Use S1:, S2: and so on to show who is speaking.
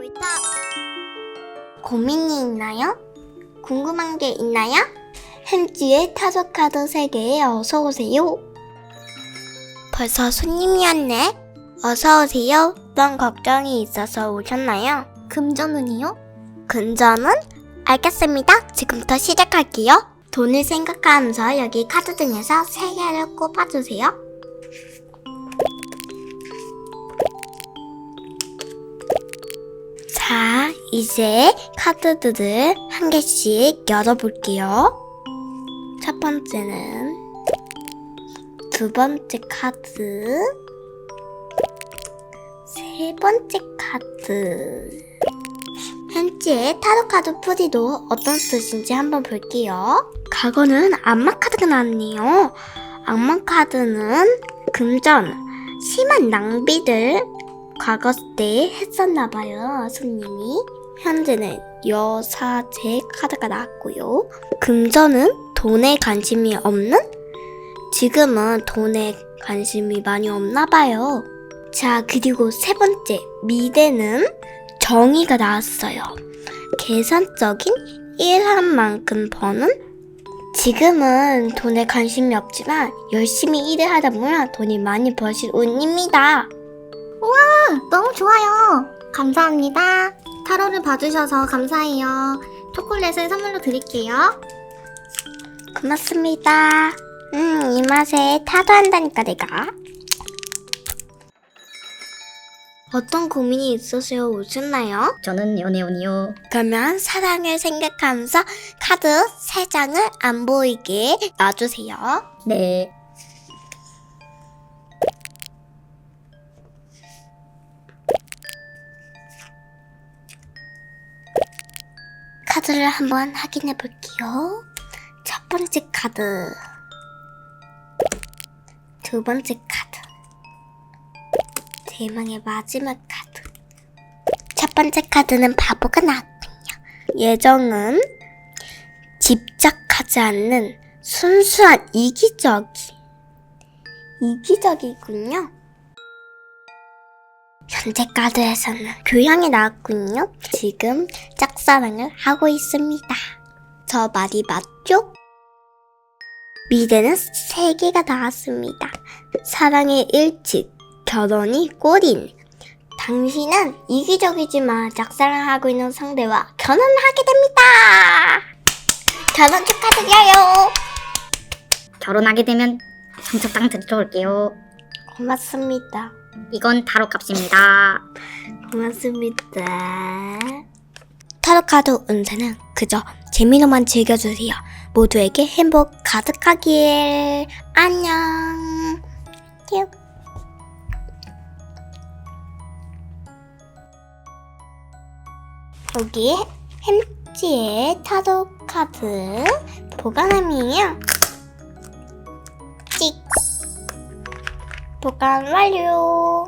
S1: 꿀떡. 고민이 있나요? 궁금한 게 있나요? 햄찌의 타조 카드 3개에 어서오세요. 벌써 손님이 왔네. 어서오세요. 어떤 걱정이 있어서 오셨나요? 금전운이요? 금전운? 알겠습니다. 지금부터 시작할게요. 돈을 생각하면서 여기 카드 중에서 3개를 꼽아주세요. 자, 이제 카드들을 한 개씩 열어볼게요. 첫 번째는 두 번째 카드, 세 번째 카드. 햄찌의 타로 카드 풀이도 어떤 뜻인지 한번 볼게요. 과거는 악마 카드가 나왔네요. 악마 카드는 금전, 심한 낭비를 과거 때 했었나봐요, 손님이. 현재는 여사제 카드가 나왔고요. 금전은 돈에 관심이 없는? 지금은 돈에 관심이 많이 없나봐요. 자, 그리고 세 번째, 미래는 정의가 나왔어요. 계산적인 일한 만큼 버는? 지금은 돈에 관심이 없지만 열심히 일을 하다 보면 돈이 많이 버실 운입니다.
S2: 너무 좋아요. 감사합니다. 타로를 봐주셔서 감사해요. 초콜릿을 선물로 드릴게요.
S1: 고맙습니다. 이 맛에 타도한다니까 내가. 어떤 고민이 있어서 오셨나요?
S2: 저는 연애운이요.
S1: 그러면 사랑을 생각하면서 카드 3장을 안 보이게 놔주세요.
S2: 네.
S1: 카드를 한번 확인해 볼게요. 첫 번째 카드, 두 번째 카드, 대망의 마지막 카드. 첫 번째 카드는 바보가 나왔군요. 예정은 집착하지 않는 순수한 이기적이군요. 현재 카드에서는 교양이 나왔군요. 지금 짝사랑을 하고 있습니다. 저 말이 맞죠? 미래는 3개가 나왔습니다. 사랑의 일찍, 결혼이 꼬린. 당신은 이기적이지만 짝사랑하고 있는 상대와 결혼하게 됩니다. 결혼 축하드려요.
S2: 결혼하게 되면 청첩장 들어올게요.
S1: 고맙습니다.
S2: 이건 타로 값입니다.
S1: 고맙습니다. 타로 카드 운세는 그저 재미로만 즐겨주세요. 모두에게 행복 가득하길. 안녕. 뀨. 여기 햄찌의 타로 카드 보관함이에요. 찍. 보관 완료.